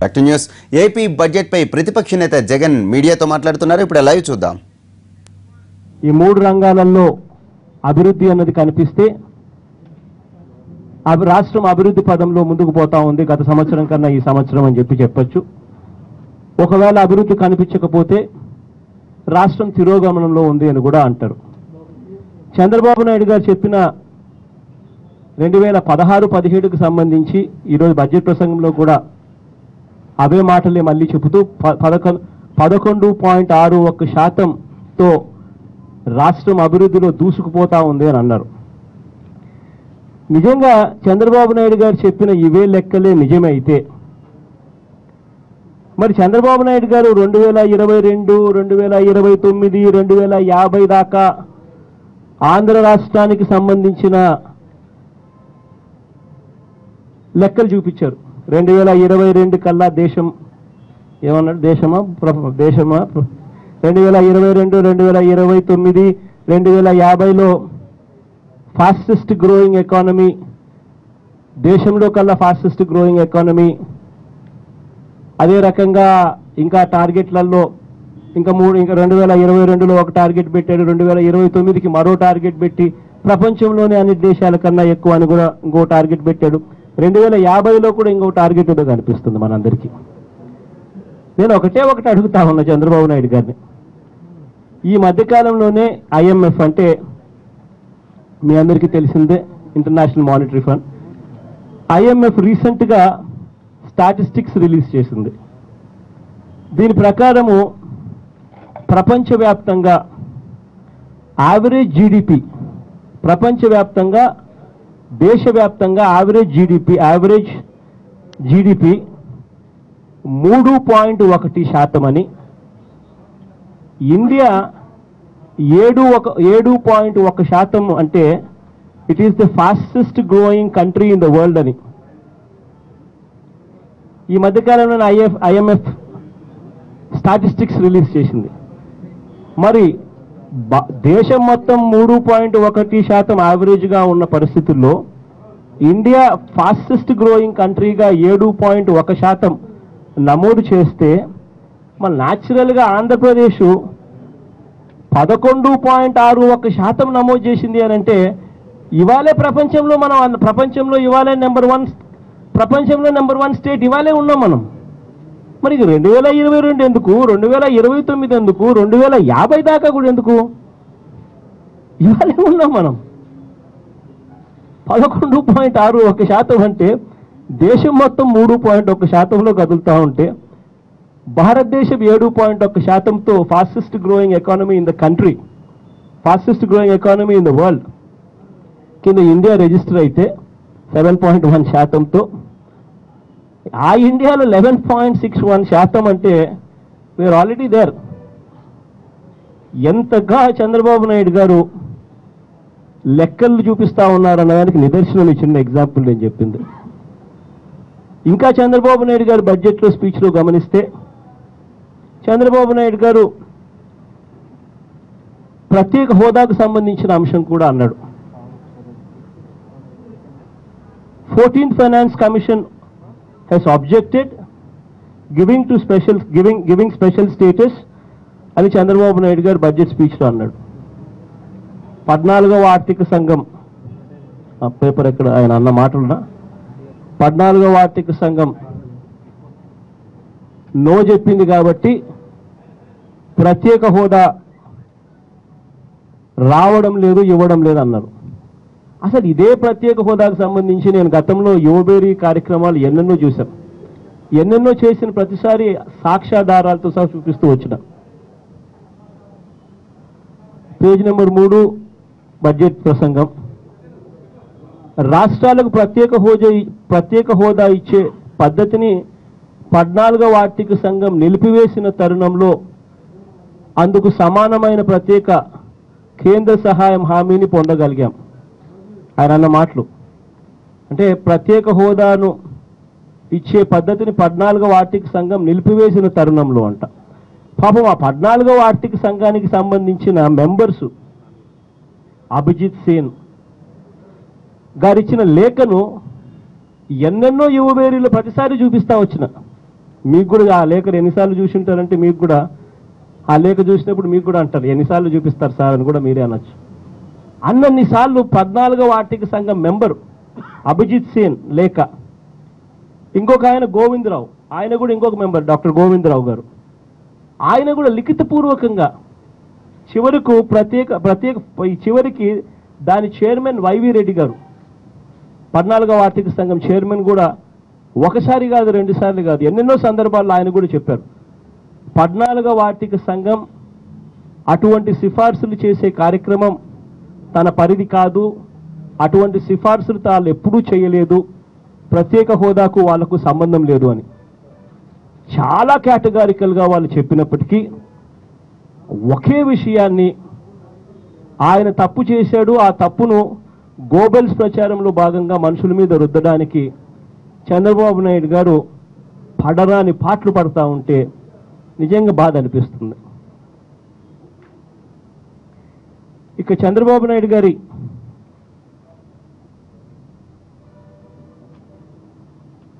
Back to news. AP budget పై ప్రతిపక్ష నేత జగన్ మీడియాతో మాట్లాడుతున్నారు. ఇప్పుడు లైవ్ చూద్దాం. ఈ మూడు రంగాలలో అభివృద్ధి అన్నది కనిపిస్తే రాష్ట్రం అభివృద్ధి పదంలో ముందుకు పోతా ఉంది గత సంవత్సరం కన్నా ఈ సంవత్సరం అని చెప్పొచ్చు. ఒకవేళ అభివృద్ధి కనిపించకపోతే రాష్ట్రం తిరోగమనంలో ఉంది అని కూడా అంటారు. చంద్రబాబు నాయుడు గారు చెప్పిన 2016-17కు సంబంధించి ఈరోజు బడ్జెట్ ప్రసంగంలో కూడా అవే మాటలే మళ్ళీ చెబుతూ 11.61%తో రాష్ట్రం అభివృద్ధిలో దూసుకుపోతా ఉంది అని అన్నారు. నిజంగా చంద్రబాబు నాయుడు గారు చెప్పిన ఇవే లెక్కలే నిజమైతే మరి చంద్రబాబు నాయుడు గారు 2022, 2029, 2050 దాకా ఆంధ్ర రాష్ట్రానికి సంబంధించిన లెక్కలు చూపించారు. 2022 కల్లా దేశం ఏమన్నాడు, దేశమా 2022, 2029, 2050లో ఫాస్టెస్ట్ గ్రోయింగ్ ఎకానమీ, దేశంలో కల్లా ఫాస్టెస్ట్ గ్రోయింగ్ ఎకానమీ. అదే రకంగా ఇంకా టార్గెట్లలో ఇంకా 2022లో ఒక టార్గెట్ పెట్టాడు, 2029కి మరో టార్గెట్ పెట్టి ప్రపంచంలోనే అన్ని దేశాల కన్నా ఎక్కువ అని కూడా ఇంకో టార్గెట్ పెట్టాడు. 2050లో కూడా ఇంకో టార్గెట్ ఏదో కనిపిస్తుంది మనందరికీ. నేను ఒకటి అడుగుతా ఉన్నా చంద్రబాబు నాయుడు గారిని. ఈ మధ్యకాలంలోనే IMF అంటే మీ అందరికీ తెలిసిందే, ఇంటర్నేషనల్ మానిటరీ ఫండ్, IMF రీసెంట్గా స్టాటిస్టిక్స్ రిలీజ్ చేసింది. దీని ప్రకారము ప్రపంచవ్యాప్తంగా యావరేజ్ జీడిపి, ప్రపంచవ్యాప్తంగా దేశవ్యాప్తంగా యావరేజ్ జీడిపి 3.1% అని, ఇండియా 7.1% అంటే it is the fastest growing country in the world అని ఈ మధ్యకాలంలో IMF స్టాటిస్టిక్స్ రిలీజ్ చేసింది. మరి దేశం మొత్తం 3.1% యావరేజ్గా ఉన్న పరిస్థితుల్లో ఇండియా ఫాస్టెస్ట్ గ్రోయింగ్ కంట్రీగా 7.1% నమోదు చేస్తే మన న్యాచురల్గా ఆంధ్రప్రదేశ్ 11.61% నమోదు చేసింది అని అంటే ఇవాళే ప్రపంచంలో ఇవాళే ప్రపంచంలో నెంబర్ 1 స్టేట్ ఇవాళే ఉన్నాం మనం. మరి 2022 ఎందుకు, 2029 ఎందుకు, 2050 దాకా కూడా ఎందుకు, ఇవాళే ఉన్నాం మనం. 11.61% అంటే దేశం మొత్తం 3.1%లో కదులుతూ ఉంటే భారతదేశం 7.1%తో fastest growing economy in the country, fastest growing economy in the world కింద ఇండియా రిజిస్టర్ అయితే 7.1%తో, ఆ ఇండియాలో 11.61% అంటే వీఆర్ ఆల్రెడీ దేర్. ఎంతగా చంద్రబాబు నాయుడు గారు లెక్కలు చూపిస్తా ఉన్నారన్నదానికి నిదర్శనం చిన్న ఎగ్జాంపుల్ నేను చెప్పింది. ఇంకా చంద్రబాబు నాయుడు గారు బడ్జెట్లో స్పీచ్లో గమనిస్తే చంద్రబాబు నాయుడు గారు ప్రత్యేక హోదాకు సంబంధించిన అంశం కూడా అన్నాడు. 14th Finance Commission has objected giving special status అని చంద్రబాబు నాయుడు గారు బడ్జెట్ స్పీచ్లో అన్నాడు. 14వ ఆర్థిక సంఘం పేపర్ ఎక్కడ ఆయన అన్న మాటలున్నా, 14వ ఆర్థిక సంఘం నో చెప్పింది కాబట్టి ప్రత్యేక హోదా రావడం లేదు, ఇవ్వడం లేదు అన్నారు. అసలు ఇదే ప్రత్యేక హోదాకు సంబంధించి నేను గతంలో యువబేరీ కార్యక్రమాలు ఎన్నెన్నో చూశాం. ఎన్నెన్నో చేసిన ప్రతిసారి సాక్ష్యాధారాలతో సహా చూపిస్తూ వచ్చిన. పేజ్ నెంబర్ 3 బడ్జెట్ ప్రసంగం, రాష్ట్రాలకు ప్రత్యేక హోదా ఇచ్చే పద్ధతిని 14వ ఆర్థిక సంఘం నిలిపివేసిన తరుణంలో అందుకు సమానమైన ప్రత్యేక కేంద్ర సహాయం హామీని పొందగలిగాం. ఆయన అన్న మాటలు అంటే ప్రత్యేక హోదాను ఇచ్చే పద్ధతిని 14వ ఆర్థిక సంఘం నిలిపివేసిన తరుణంలో అంట. పాపం ఆ 14వ ఆర్థిక సంఘానికి సంబంధించిన మెంబర్సు అభిజిత్ సేన్ గారిచ్చిన లేఖను ఎన్నెన్నో యువబేరీలో ప్రతిసారి చూపిస్తా వచ్చిన. మీకు కూడా ఆ లేఖలు ఎన్నిసార్లు చూసి ఉంటారంటే మీకు కూడా ఆ లేఖ చూసినప్పుడు మీకు కూడా అంటారు ఎన్నిసార్లు చూపిస్తారు సార్ అని కూడా మీరే అనొచ్చు. అన్నన్నిసార్లు 14వ ఆర్థిక సంఘం మెంబరు అభిజిత్ సేన్ లేఖ, ఇంకొక ఆయన గోవిందరావు, ఆయన కూడా ఇంకొక మెంబర్ డాక్టర్ గోవిందరావు గారు, ఆయన కూడా లిఖితపూర్వకంగా చివరికి దాని చైర్మన్ వైవి రెడ్డి గారు 14వ ఆర్థిక సంఘం చైర్మన్ కూడా ఒకసారి కాదు 2 సార్లు కాదు ఎన్నెన్నో సందర్భాల్లో ఆయన కూడా చెప్పారు 14వ ఆర్థిక సంఘం అటువంటి సిఫార్సులు చేసే కార్యక్రమం తన పరిధి కాదు, అటువంటి సిఫార్సులు తాను ఎప్పుడూ చేయలేదు, ప్రత్యేక హోదాకు వాళ్లకు సంబంధం లేదు అని చాలా కేటగారికల్గా వాళ్ళు చెప్పినప్పటికీ ఒకే విషయాన్ని ఆయన తప్పు చేశాడు, ఆ తప్పును గోబెల్స్ ప్రచారంలో భాగంగా మనుషుల మీద రుద్దడానికి చంద్రబాబు నాయుడు గారు పడరాని పాటలు పడతా ఉంటే నిజంగా బాధ అనిపిస్తుంది. ఇక చంద్రబాబు నాయుడు గారి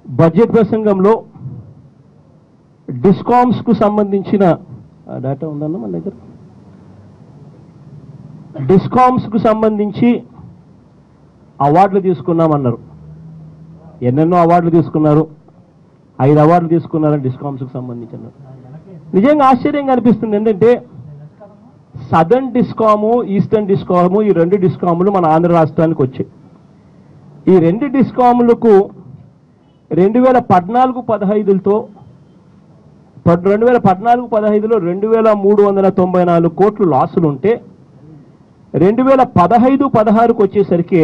బడ్జెట్ ప్రసంగంలో డిస్కామ్స్కు సంబంధించిన డేటా ఉందన్న మన దగ్గర, డిస్కామ్స్కు సంబంధించి అవార్డులు తీసుకున్నామన్నారు. ఎన్నెన్నో అవార్డులు తీసుకున్నారు, 5 అవార్డులు తీసుకున్నారని డిస్కామ్స్కు సంబంధించి అన్నారు. నిజంగా ఆశ్చర్యంగా అనిపిస్తుంది. ఏంటంటే సదర్న్ డిస్కాము, ఈస్టర్న్ డిస్కాము, ఈ 2 డిస్కాములు మన ఆంధ్ర రాష్ట్రానికి వచ్చాయి. ఈ 2 డిస్కాములకు 2014-15తో 2014-15లో 2394 కోట్లు లాసులు ఉంటే 2015-16కు వచ్చేసరికి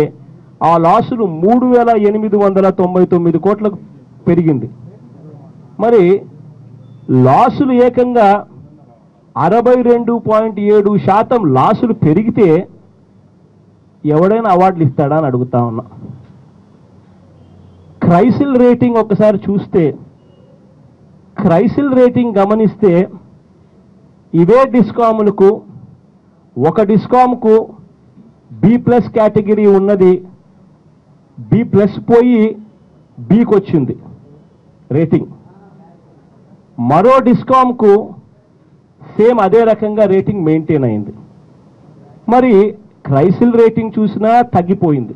ఆ లాసులు 3899 కోట్లకు పెరిగింది. మరి లాసులు ఏకంగా 62.7% లాసులు పెరిగితే ఎవడైనా అవార్డులు ఇస్తాడా అని అడుగుతా ఉన్నా. క్రైసిల్ రేటింగ్ ఒకసారి చూస్తే, క్రైసిల్ రేటింగ్ గమనిస్తే ఇవే డిస్కాములకు ఒక డిస్కామ్కు B+ కేటగిరీ ఉన్నది B+ పోయి Bకి వచ్చింది రేటింగ్. మరో డిస్కామ్కు సేమ్ అదే రకంగా రేటింగ్ మెయింటైన్ అయింది. మరి క్రైసిల్ రేటింగ్ చూసినా తగ్గిపోయింది.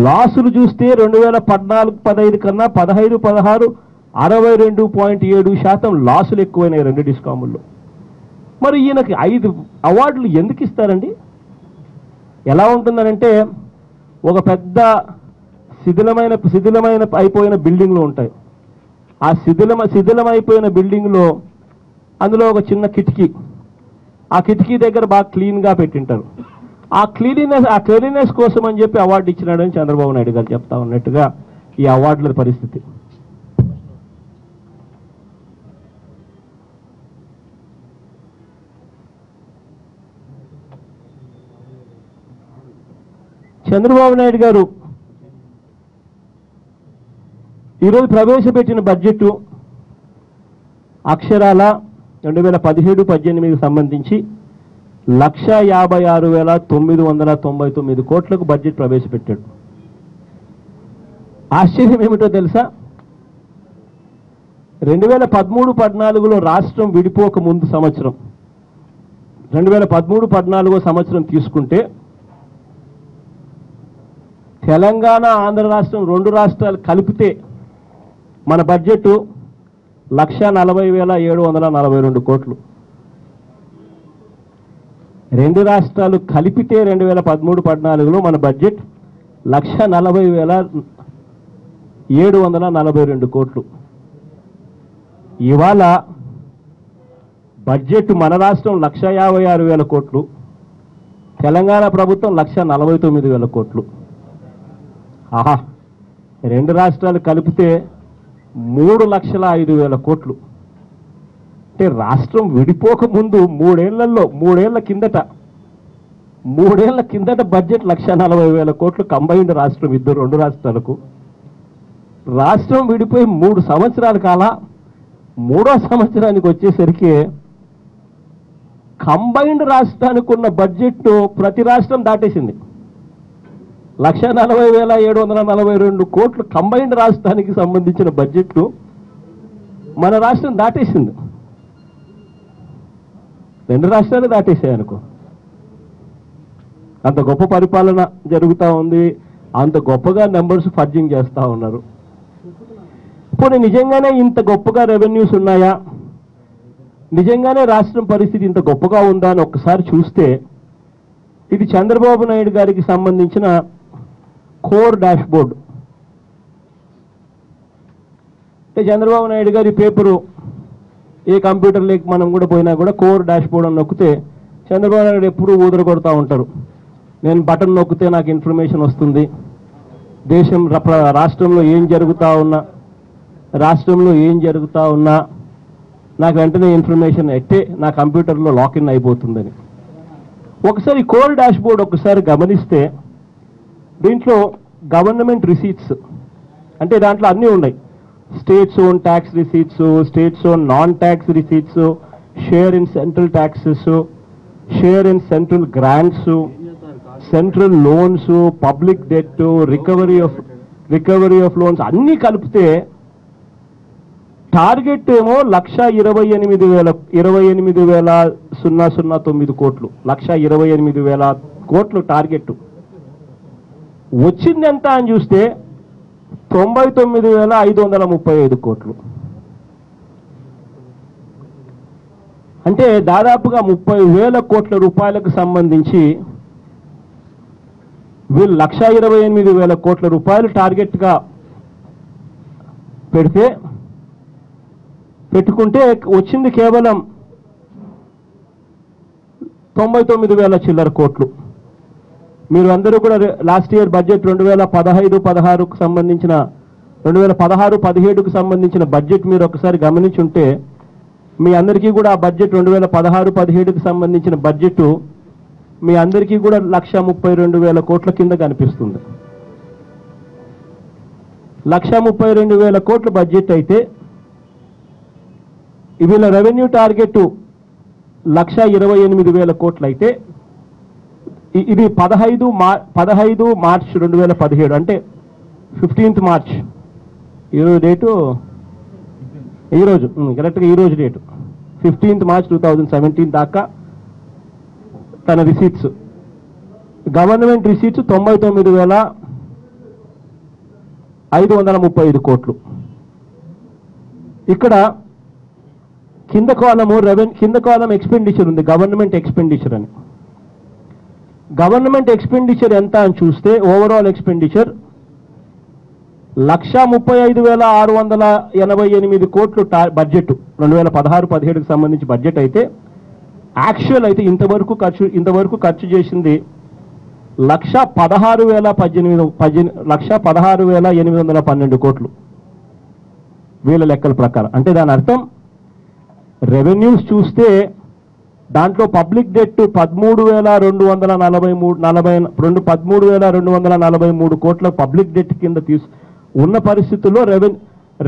లాసులు చూస్తే 2014-15 కన్నా 15-16 62.7% లాసులు ఎక్కువైనాయి 2 డిస్కాముల్లో. మరి ఈయనకి 5 అవార్డులు ఎందుకు ఇస్తారండి? ఎలా ఉంటుందనంటే ఒక పెద్ద శిథిలమైన అయిపోయిన బిల్డింగ్లు ఉంటాయి. ఆ శిథిలమైపోయిన బిల్డింగ్లో అందులో ఒక చిన్న కిటికీ, ఆ కిటికీ దగ్గర బాగా క్లీన్గా పెట్టింటారు. ఆ క్లీనినెస్ కోసం అని చెప్పి అవార్డు ఇచ్చినాడని చంద్రబాబు నాయుడు గారు చెప్తా ఉన్నట్టుగా ఈ అవార్డుల పరిస్థితి. చంద్రబాబు నాయుడు గారు ఈరోజు ప్రవేశపెట్టిన బడ్జెట్ అక్షరాల 2017-18కి సంబంధించి 1,56,999 కోట్లకు బడ్జెట్ ప్రవేశపెట్టాడు. ఆశ్చర్యం ఏమిటో తెలుసా? 2013-14లో రాష్ట్రం విడిపోక ముందు సంవత్సరం 2013-14 సంవత్సరం తీసుకుంటే తెలంగాణ ఆంధ్ర రాష్ట్రం 2 రాష్ట్రాలు కలిపితే మన బడ్జెట్ 1,40,742 కోట్లు. 2 రాష్ట్రాలు కలిపితే 2013-14లో మన బడ్జెట్ 1,40,742 కోట్లు. ఇవాళ బడ్జెట్ మన రాష్ట్రం 1,56,000 కోట్లు, తెలంగాణ ప్రభుత్వం 1,49,000 కోట్లు. ఆహా, 2 రాష్ట్రాలు కలిపితే 3,05,000 కోట్లు. అంటే రాష్ట్రం విడిపోక ముందు 3 ఏళ్ల కిందట బడ్జెట్ 1,40,000 కోట్లు కంబైన్డ్ రాష్ట్రం 2 రాష్ట్రాలకు. రాష్ట్రం విడిపోయి 3 సంవత్సరాల కాల 3వ సంవత్సరానికి వచ్చేసరికి కంబైన్డ్ రాష్ట్రానికి ఉన్న బడ్జెట్ ప్రతి రాష్ట్రం దాటేసింది. 1,40,742 కోట్లు కంబైన్డ్ రాష్ట్రానికి సంబంధించిన బడ్జెట్ మన రాష్ట్రం దాటేసింది, 2 రాష్ట్రాలు దాటేసాయి అనుకో. అంత గొప్ప పరిపాలన జరుగుతూ ఉంది, అంత గొప్పగా నెంబర్స్ ఫర్జింగ్ చేస్తూ ఉన్నారు. ఇప్పుడు నిజంగానే ఇంత గొప్పగా రెవెన్యూస్ ఉన్నాయా, నిజంగానే రాష్ట్రం పరిస్థితి ఇంత గొప్పగా ఉందా అని ఒక్కసారి చూస్తే ఇది చంద్రబాబు నాయుడు గారికి సంబంధించిన కోర్ డాష్ బోర్డ్. అంటే చంద్రబాబు నాయుడు గారి పేపరు ఏ కంప్యూటర్ లేక మనం కూడా పోయినా కూడా కోర్ డాష్ బోర్డ్ అని నొక్కితే చంద్రబాబు నాయుడు ఎప్పుడూ ఊదర కొడతా ఉంటారు. నేను బటన్ నొక్కితే నాకు ఇన్ఫర్మేషన్ వస్తుంది, రాష్ట్రంలో ఏం జరుగుతా ఉన్నా నాకు వెంటనే ఇన్ఫర్మేషన్ ఎట్టే నా కంప్యూటర్లో లాగిన్ అయిపోతుందని. ఒకసారి కోర్ డాష్ బోర్డ్ ఒకసారి గమనిస్తే దీంట్లో గవర్నమెంట్ రిసీట్స్ అంటే దాంట్లో అన్నీ ఉన్నాయి. States own tax receipts, states own non tax receipts, share in central taxes, share in central grants, central loans, public debt, recovery of loans అన్నీ కలిపితే టార్గెట్ ఏమో 1,28,009 కోట్లు, 1,28,000 కోట్లు టార్గెట్. వచ్చింది ఎంత అని చూస్తే 99,535 కోట్లు. అంటే దాదాపుగా 30,000 కోట్ల రూపాయలకు సంబంధించి వీళ్ళు 1,28,000 కోట్ల రూపాయలు టార్గెట్గా పెట్టుకుంటే వచ్చింది కేవలం 99,000 చిల్లర కోట్లు. మీరు అందరూ కూడా లాస్ట్ ఇయర్ బడ్జెట్ 2015-16కు సంబంధించిన 2016-17కు సంబంధించిన బడ్జెట్ మీరు ఒకసారి గమనించుంటే మీ అందరికీ కూడా ఆ బడ్జెట్ 2016-17కు సంబంధించిన బడ్జెట్ మీ అందరికీ కూడా 1,32,000 కోట్ల కింద కనిపిస్తుంది. 1,32,000 కోట్ల బడ్జెట్ అయితే వీళ్ళ రెవెన్యూ టార్గెట్ 1,28,000 కోట్లు అయితే ఇది 15 మార్చ్ 2017 అంటే 15th మార్చ్ ఈరోజు డేటు, కరెక్ట్గా ఈరోజు డేటు 15th మార్చ్ 2017 దాకా తన రిసీట్స్, గవర్నమెంట్ రిసీట్స్ 99,535 కోట్లు. ఇక్కడ కింద కాలం ఎక్స్పెండిచర్ ఉంది, గవర్నమెంట్ ఎక్స్పెండిచర్ అని. గవర్నమెంట్ ఎక్స్పెండిచర్ ఎంత అని చూస్తే ఓవరాల్ ఎక్స్పెండిచర్ 1,35,688 కోట్లు బడ్జెట్ 2016-17కి సంబంధించి బడ్జెట్ అయితే యాక్చువల్ అయితే ఇంతవరకు ఖర్చు చేసింది 1,16,812 కోట్లు వీళ్ళ లెక్కల ప్రకారం. అంటే దాని అర్థం రెవెన్యూస్ చూస్తే దాంట్లో పబ్లిక్ డెట్ 13,243 కోట్ల పబ్లిక్ డెట్ కింద ఉన్న పరిస్థితుల్లో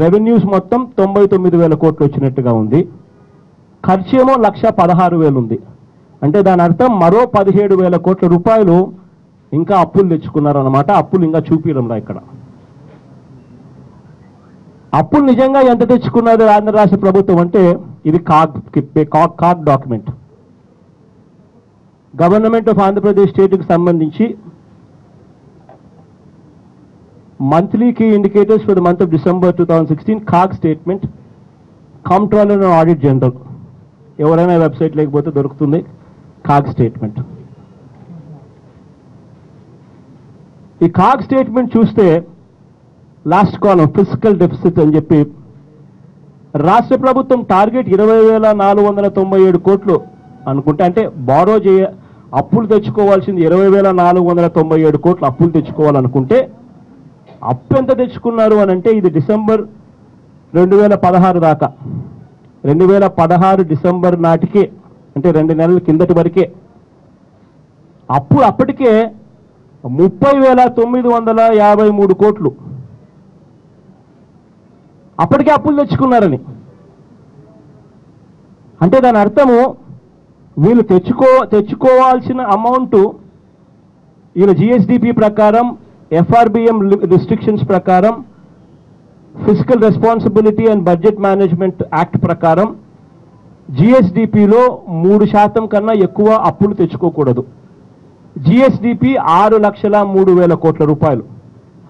రెవెన్యూస్ మొత్తం 99,000 కోట్లు వచ్చినట్టుగా ఉంది. ఖర్చు ఏమో 1,16,000 ఉంది. అంటే దాని అర్థం మరో 17,000 కోట్ల రూపాయలు ఇంకా అప్పులు తెచ్చుకున్నారు అన్నమాట. అప్పులు ఇంకా చూపిరంలా ఇక్కడ. అప్పులు నిజంగా ఎంత తెచ్చుకున్నది ఆంధ్ర రాష్ట్ర ప్రభుత్వం అంటే ఇది CAG document. Government of Andhra Pradesh స్టేట్కి సంబంధించి monthly key indicators for the month of December 2016 CAG statement, controller and audit general. ఎవరైనా వెబ్సైట్ లేకపోతే దొరుకుతుంది కాగ్ స్టేట్మెంట్. ఈ కాగ్ స్టేట్మెంట్ చూస్తే లాస్ట్ కాలం ఫిజికల్ డెఫిసిట్ అని చెప్పి రాష్ట్ర ప్రభుత్వం టార్గెట్ 20,497 కోట్లు అనుకుంటే, అంటే అప్పులు తెచ్చుకోవాల్సింది 20,497 కోట్లు అప్పులు తెచ్చుకోవాలనుకుంటే అప్పు ఎంత తెచ్చుకున్నారు అని అంటే ఇది డిసెంబర్ 2016 దాకా, 2016 డిసెంబర్ నాటికే, అంటే 2 నెలల కిందటి వరకే అప్పు అప్పటికే 30,953 కోట్లు అప్పటికే అప్పులు తెచ్చుకున్నారని. అంటే దాని అర్థము వీళ్ళు తెచ్చుకోవాల్సిన అమౌంట్ వీళ్ళ జిఎస్డిపి ప్రకారం, ఎఫ్ఆర్బిఎం రిస్ట్రిక్షన్స్ ప్రకారం physical responsibility and budget management act ప్రకారం జిఎస్డిపిలో 3% కన్నా ఎక్కువ అప్పులు తెచ్చుకోకూడదు. జిఎస్డిపి 6,03,000 కోట్ల రూపాయలు.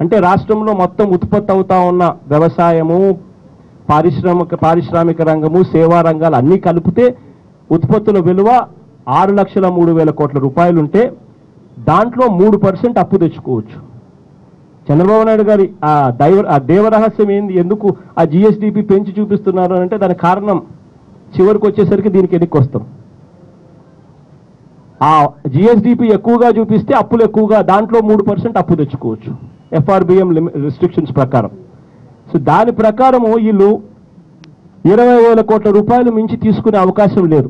అంటే రాష్ట్రంలో మొత్తం ఉత్పత్తి అవుతా ఉన్న వ్యవసాయము, పారిశ్రామిక రంగము, సేవా రంగాలు అన్నీ కలిపితే ఉత్పత్తుల విలువ 6,03,000 కోట్ల రూపాయలు ఉంటే దాంట్లో 3% అప్పు తెచ్చుకోవచ్చు. చంద్రబాబు నాయుడు గారి ఆ దేవరహస్యం ఏంది, ఎందుకు ఆ జిఎస్డిపి పెంచి చూపిస్తున్నారు అంటే దానికి కారణం చివరికి వచ్చేసరికి దీనికి ఎన్నిక వస్తాం. ఆ జిఎస్డిపి ఎక్కువగా చూపిస్తే అప్పులు ఎక్కువగా, దాంట్లో 3% అప్పు తెచ్చుకోవచ్చు ఎఫ్ఆర్బిఎం రిస్ట్రిక్షన్స్ ప్రకారం. సో దాని ప్రకారము వీళ్ళు 20,000 కోట్ల రూపాయలు మించి తీసుకునే అవకాశం లేదు.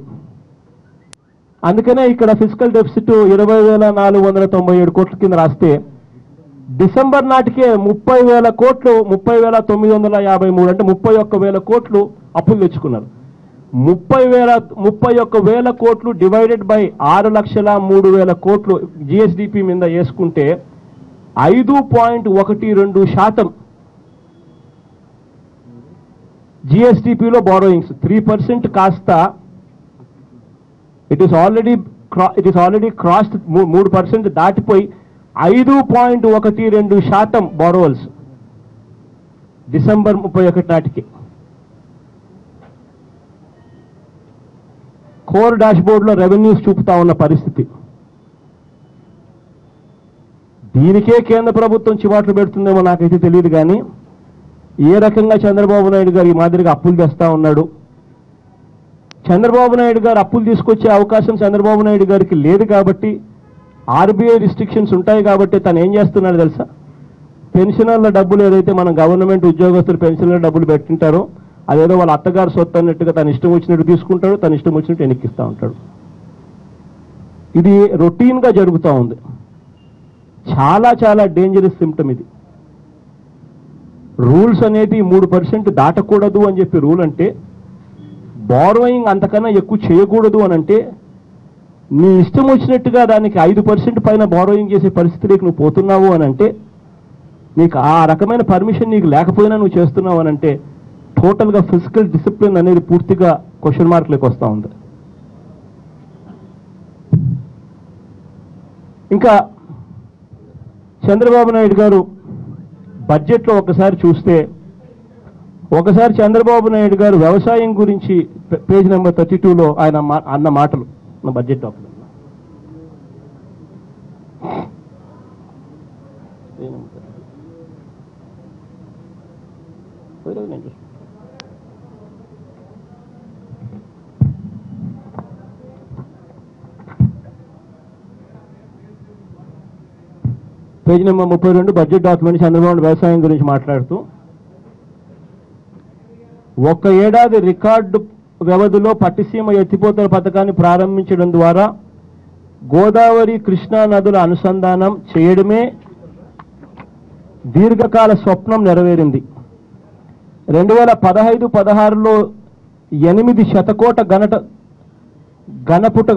అందుకనే ఇక్కడ ఫిజికల్ డెఫిసిట్ 20,497 కోట్ల కింద రాస్తే డిసెంబర్ నాటికే 30,000 కోట్లు, 30,953 అంటే 31,000 కోట్లు అప్పులు తెచ్చుకున్నారు. 31,000 కోట్లు డివైడెడ్ బై 6,03,000 కోట్లు జిఎస్డిపి మీద వేసుకుంటే 5.12% జిఎస్డిపిలో బారోయింగ్స్. 3% కాస్త ఇట్ ఈస్ ఆల్రెడీ క్రాస్డ్ 3% దాటిపోయి 5.12% బారోవల్స్ డిసెంబర్ 31 నాటికి. కోర్ డాష్ బోర్డులో రెవెన్యూస్ చూపుతా ఉన్న పరిస్థితి. దీనికే కేంద్ర ప్రభుత్వం చివాట్లు పెడుతుందేమో నాకైతే తెలియదు, కానీ ఏ రకంగా చంద్రబాబు నాయుడు గారు ఈ మాదిరిగా అప్పులు తెస్తా ఉన్నాడు. చంద్రబాబు నాయుడు గారు అప్పులు తీసుకొచ్చే అవకాశం చంద్రబాబు నాయుడు గారికి లేదు కాబట్టి, ఆర్బీఐ రిస్ట్రిక్షన్స్ ఉంటాయి కాబట్టి తను ఏం చేస్తున్నాడు తెలుసా? పెన్షనర్ల డబ్బులు ఏదైతే మన గవర్నమెంట్ ఉద్యోగస్తులు పెన్షనర్ల డబ్బులు పెట్టింటారో అదేదో వాళ్ళ అత్తగారు సొత్తు అన్నట్టుగా తన ఇష్టం వచ్చినట్టు తీసుకుంటాడు, తన ఇష్టం వచ్చినట్టు ఎన్నికిస్తూ ఉంటాడు. ఇది రొటీన్గా జరుగుతూ ఉంది. చాలా చాలా డేంజరస్ సిమ్టమ్ ఇది. రూల్స్ అనేది 3% దాటకూడదు అని చెప్పి రూల్ అంటే, బారోయింగ్ అంతకన్నా ఎక్కువ చేయకూడదు అని అంటే, నీ ఇష్టం వచ్చినట్టుగా దానికి 5% పైన బారోయింగ్ చేసే పరిస్థితిలోకి నువ్వు పోతున్నావు అని అంటే, నీకు ఆ రకమైన పర్మిషన్ నీకు లేకపోయినా నువ్వు చేస్తున్నావు అని అంటే, టోటల్గా ఫిజికల్ డిసిప్లిన్ అనేది పూర్తిగా క్వశ్చన్ మార్క్లోకి వస్తూ ఉంది. ఇంకా చంద్రబాబు నాయుడు గారు బడ్జెట్లో ఒకసారి చూస్తే, ఒకసారి చంద్రబాబు నాయుడు గారు వ్యవసాయం గురించి పేజ్ నెంబర్ 32లో ఆయన అన్న మాటలు నా budget document. Page number 32 budget document Chandrababu వ్యవసాయం గురించి మాట్లాడుతూ, ఒక్క ఏడాది రికార్డు వ్యవధిలో పట్టిసీమ ఎత్తిపోతల పథకాన్ని ప్రారంభించడం ద్వారా గోదావరి కృష్ణా నదుల అనుసంధానం చేయడమే దీర్ఘకాల స్వప్నం నెరవేరింది. 2015-16లో 8 శతకోట గణపుట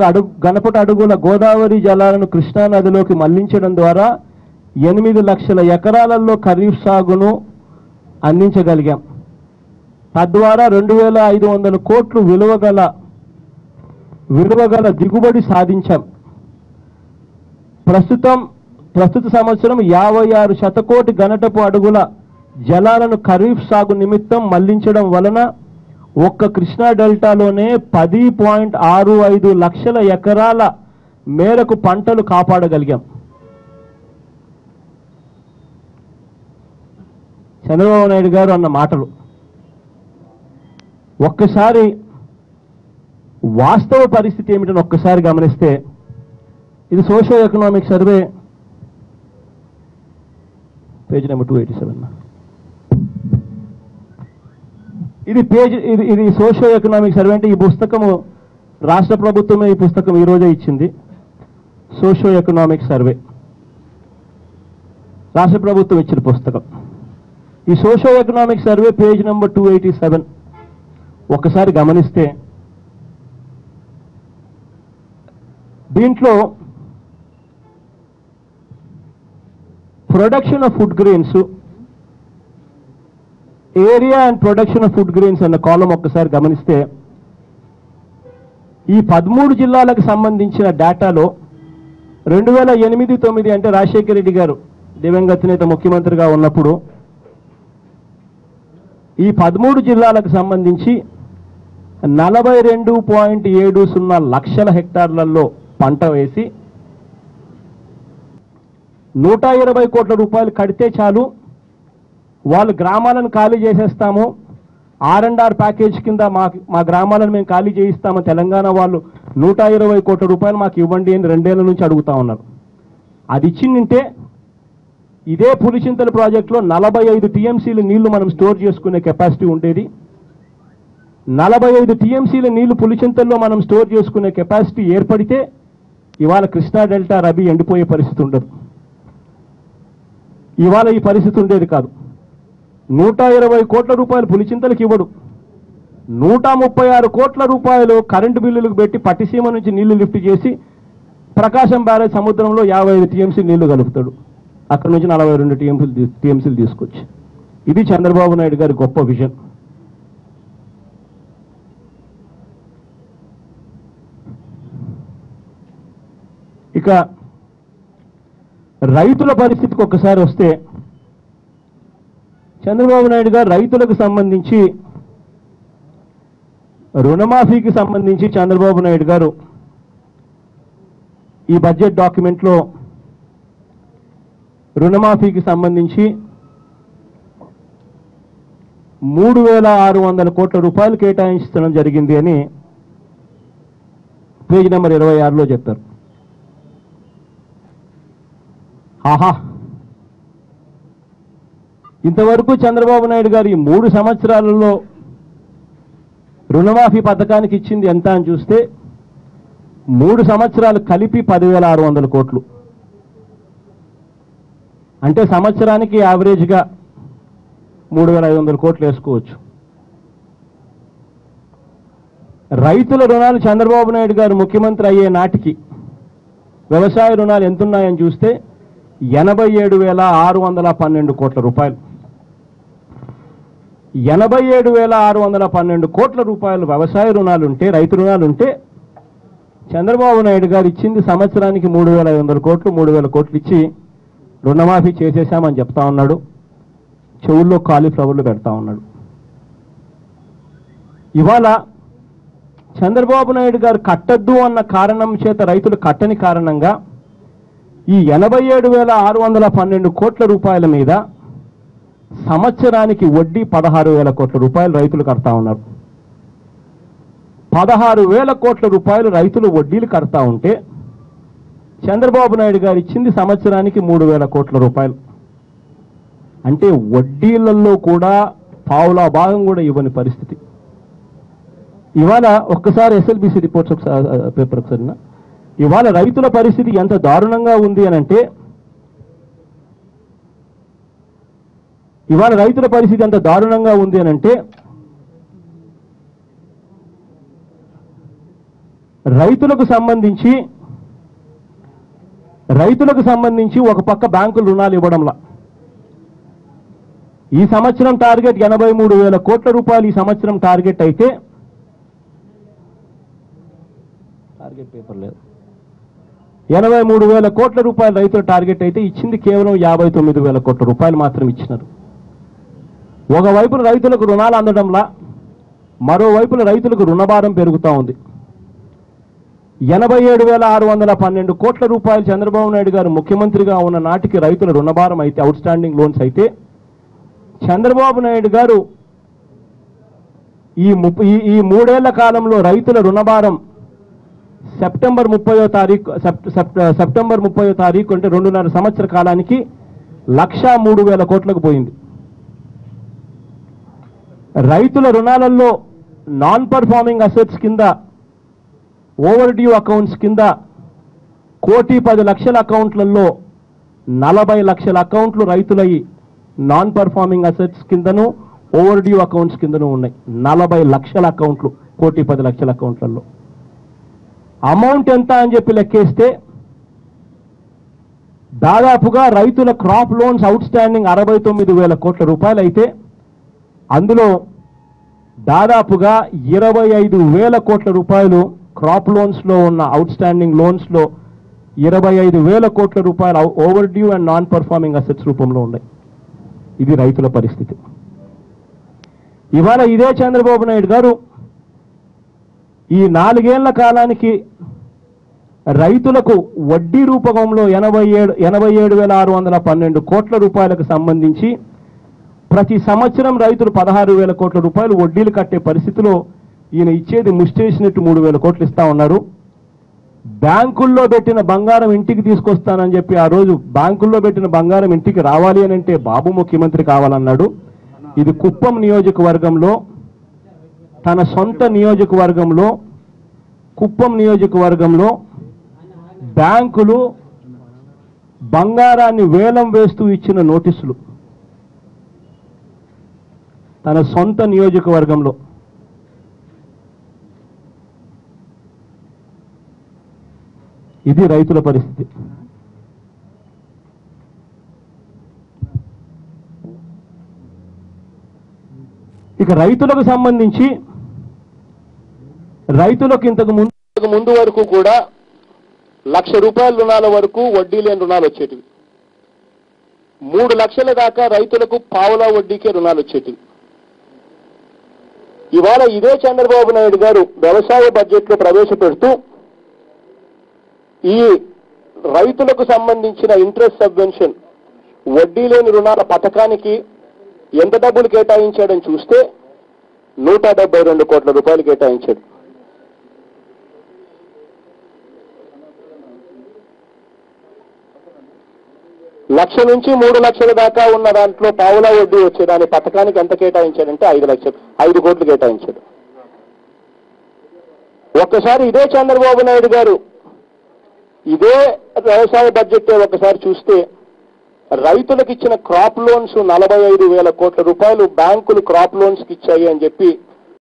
అడుగుల గోదావరి జలాలను కృష్ణా నదిలోకి మళ్లించడం ద్వారా 8 లక్షల ఎకరాలలో ఖరీఫ్ సాగును అందించగలిగాం. తద్వారా 2,500 కోట్లు విలువగల దిగుబడి సాధించాం. ప్రస్తుత సంవత్సరం 56 శతకోటి గణటపు అడుగుల జలాలను ఖరీఫ్ సాగు నిమిత్తం మళ్లించడం వలన ఒక్క కృష్ణా డెల్టాలోనే 10.65 లక్షల ఎకరాల మేరకు పంటలు కాపాడగలిగాం. చంద్రబాబు నాయుడు గారు అన్న మాటలు ఒక్కసారి వాస్తవ పరిస్థితి ఏమిటని ఒక్కసారి గమనిస్తే, ఇది socio economic survey page number 287. ఇది సోషో ఎకనామిక్ సర్వే అంటే ఈ పుస్తకము రాష్ట్ర ప్రభుత్వమే ఈ పుస్తకం ఈ రోజే ఇచ్చింది. సోషో ఎకనామిక్ సర్వే రాష్ట్ర ప్రభుత్వం ఇచ్చిన పుస్తకం. ఈ socio economic survey page number 287 ఒకసారి గమనిస్తే, దీంట్లో production of food grains area and production of food grains అన్న కాలం ఒక్కసారి గమనిస్తే ఈ 13 జిల్లాలకు సంబంధించిన డేటాలో 2008-9 అంటే రాజశేఖర రెడ్డి గారు దివంగత నేత ముఖ్యమంత్రిగా ఉన్నప్పుడు ఈ 13 జిల్లాలకు సంబంధించి 42.70 లక్షల హెక్టార్లలో పంట వేసి 120 కోట్ల రూపాయలు కడితే చాలు, వాళ్ళు గ్రామాలను ఖాళీ చేసేస్తాము, R&R ప్యాకేజ్ కింద మా గ్రామాలను మేము ఖాళీ చేయిస్తాము, తెలంగాణ వాళ్ళు 120 కోట్ల రూపాయలు మాకు ఇవ్వండి అని 2 ఏళ్ల నుంచి అడుగుతా ఉన్నారు. అది ఇచ్చిందంటే ఇదే పులిచింతల ప్రాజెక్టులో 45 టీఎంసీల నీళ్లు మనం స్టోర్ చేసుకునే కెపాసిటీ ఉండేది. 45 టీఎంసీల నీళ్లు పులిచింతల్లో మనం స్టోర్ చేసుకునే కెపాసిటీ ఏర్పడితే ఇవాళ కృష్ణా డెల్టా రబీ ఎండిపోయే పరిస్థితి ఉండదు. ఇవాళ ఈ పరిస్థితి ఉండేది కాదు. 120 కోట్ల రూపాయలు పులిచింతలకు ఇవ్వడు, 136 కోట్ల రూపాయలు కరెంటు బిల్లులకు పెట్టి పట్టిసీమ నుంచి నీళ్లు లిఫ్ట్ చేసి ప్రకాశం బ్యారేజ్ సముద్రంలో 55 టీఎంసీ నీళ్లు కలుపుతాడు, అక్కడి నుంచి 42 టీఎంసీలు తీసుకొచ్చి. ఇది చంద్రబాబు నాయుడు గారి గొప్ప విజన్. ఇక రైతుల పరిస్థితికి ఒక్కసారి వస్తే చంద్రబాబు నాయుడు గారు రైతులకు సంబంధించి రుణమాఫీకి సంబంధించి చంద్రబాబు నాయుడు గారు ఈ బడ్జెట్ డాక్యుమెంట్లో రుణమాఫీకి సంబంధించి 3,600 కోట్ల రూపాయలు కేటాయించడం జరిగింది అని పేజ్ నెంబర్ 26లో చెప్పారు. ఆహా, ఇంతవరకు చంద్రబాబు నాయుడు గారు ఈ 3 సంవత్సరాలలో రుణమాఫీ పథకానికి ఇచ్చింది ఎంత అని చూస్తే 3 సంవత్సరాలు కలిపి 10,600 కోట్లు. అంటే సంవత్సరానికి యావరేజ్గా 3,500 కోట్లు వేసుకోవచ్చు. రైతుల రుణాలు చంద్రబాబు నాయుడు గారు ముఖ్యమంత్రి అయ్యే నాటికి వ్యవసాయ రుణాలు ఎంతున్నాయని చూస్తే 87,612 కోట్ల రూపాయలు. 87,612 కోట్ల రూపాయలు వ్యవసాయ రుణాలుంటే, రైతు రుణాలుంటే చంద్రబాబు నాయుడు గారు ఇచ్చింది సంవత్సరానికి 3,500 కోట్లు, 3,000 కోట్లు ఇచ్చి రుణమాఫీ చేసేశామని చెప్తా ఉన్నాడు. చెవుల్లో కాలీఫ్లవర్లు పెడతా ఉన్నాడు. ఇవాళ చంద్రబాబు నాయుడు గారు కట్టద్దు అన్న కారణం చేత రైతులు కట్టని కారణంగా ఈ 87,612 కోట్ల రూపాయల మీద సంవత్సరానికి వడ్డీ 16,000 కోట్ల రూపాయలు రైతులు కడతా ఉన్నారు. 16,000 కోట్ల రూపాయలు రైతులు వడ్డీలు కడతా ఉంటే చంద్రబాబు నాయుడు గారు ఇచ్చింది సంవత్సరానికి 3,000 కోట్ల రూపాయలు. అంటే వడ్డీలలో కూడా పావులా భాగం కూడా ఇవ్వని పరిస్థితి. ఇవాళ ఒక్కసారి ఎస్ఎల్బిసి రిపోర్ట్స్ పేపర్ ఒకసారి, ఇవాళ రైతుల పరిస్థితి ఎంత దారుణంగా ఉంది అని అంటే, ఇవాళ రైతుల పరిస్థితి ఎంత దారుణంగా ఉంది అని అంటే రైతులకు సంబంధించి ఒక పక్క బ్యాంకులు రుణాలు ఇవ్వడంలా ఈ సంవత్సరం టార్గెట్ 83,000 కోట్ల రూపాయలు ఈ సంవత్సరం టార్గెట్ అయితే, టార్గెట్ పేపర్ లేదు, 83,000 కోట్ల రూపాయలు రైతుల టార్గెట్ అయితే ఇచ్చింది కేవలం 59,000 కోట్ల రూపాయలు మాత్రం ఇచ్చినారు. ఒకవైపున రైతులకు రుణాలు అందడంలా, మరోవైపున రైతులకు రుణభారం పెరుగుతూ ఉంది. 87,612 కోట్ల రూపాయలు చంద్రబాబు నాయుడు గారు ముఖ్యమంత్రిగా ఉన్న నాటికి రైతుల రుణభారం అయితే, అవుట్ స్టాండింగ్ లోన్స్ అయితే, చంద్రబాబు నాయుడు గారు ఈ 3 ఏళ్ల కాలంలో రైతుల రుణభారం సెప్టెంబర్ 30వ తారీఖు అంటే 2.5 సంవత్సర కాలానికి 1,03,000 కోట్లకు పోయింది. రైతుల రుణాలలో నాన్ పర్ఫార్మింగ్ అసెట్స్ కింద, ఓవర్ డ్యూ అకౌంట్స్ కింద 1,10,00,000 అకౌంట్లలో 40 లక్షల అకౌంట్లు రైతులయ్యి నాన్ పర్ఫార్మింగ్ అసెట్స్ కిందను, ఓవర్ డ్యూ అకౌంట్స్ కిందను ఉన్నాయి. 40 లక్షల అకౌంట్లు 1,10,00,000 అకౌంట్లలో. అమౌంట్ ఎంత అని చెప్పి లెక్కేస్తే దాదాపుగా రైతుల క్రాప్ లోన్స్ అవుట్ స్టాండింగ్ 69,000 కోట్ల రూపాయలు అయితే అందులో దాదాపుగా 25,000 కోట్ల రూపాయలు క్రాప్ లోన్స్లో ఉన్న అవుట్ స్టాండింగ్ లోన్స్లో 25,000 కోట్ల రూపాయలు over due and non performing assets రూపంలో ఉన్నాయి. ఇది రైతుల పరిస్థితి. ఇవాళ ఇదే చంద్రబాబు నాయుడు గారు ఈ 4 ఏళ్ల కాలానికి రైతులకు వడ్డీ రూపకంలో 87,612 కోట్ల రూపాయలకు సంబంధించి ప్రతి సంవత్సరం రైతులు 16,000 కోట్ల రూపాయలు వడ్డీలు కట్టే పరిస్థితిలో ఈయన ఇచ్చేది ముష్టేసినట్టు 3,000 కోట్లు ఇస్తా ఉన్నారు. బ్యాంకుల్లో పెట్టిన బంగారం ఇంటికి తీసుకొస్తానని చెప్పి ఆ రోజు బ్యాంకుల్లో పెట్టిన బంగారం ఇంటికి రావాలి అని అంటే బాబు ముఖ్యమంత్రి కావాలన్నాడు. ఇది కుప్పం నియోజకవర్గంలో తన సొంత నియోజకవర్గంలో కుప్పం నియోజకవర్గంలో బ్యాంకులు బంగారాన్ని వేలం వేస్తూ ఇచ్చిన నోటీసులు తన సొంత నియోజకవర్గంలో. ఇది రైతుల పరిస్థితి. ఇక రైతులకు సంబంధించి రైతులకు ఇంతకు ముందు వరకు కూడా ₹1,00,000 రుణాల వరకు వడ్డీ లేని రుణాలు వచ్చేటివి. 3 లక్షల దాకా రైతులకు పావులా వడ్డీకే రుణాలు వచ్చేటివి. ఇవాళ ఇదే చంద్రబాబు నాయుడు గారు వ్యవసాయ బడ్జెట్లో ప్రవేశపెడుతూ ఈ రైతులకు సంబంధించిన ఇంట్రెస్ట్ సబ్వెన్షన్ వడ్డీ లేని రుణాల పథకానికి ఎంత డబ్బులు కేటాయించాడని చూస్తే 172 కోట్ల రూపాయలు కేటాయించాడు. లక్ష నుంచి 3 లక్షల దాకా ఉన్న దాంట్లో పావులా వడ్డీ వచ్చే దాని పథకానికి ఎంత కేటాయించాడంటే 5 కోట్లు కేటాయించాడు. ఒక్కసారి ఇదే చంద్రబాబు నాయుడు గారు ఇదే వ్యవసాయ బడ్జెట్ ఒకసారి చూస్తే రైతులకు ఇచ్చిన క్రాప్ లోన్స్ 45,000 కోట్ల రూపాయలు బ్యాంకులు క్రాప్ లోన్స్ కి ఇచ్చాయి అని చెప్పి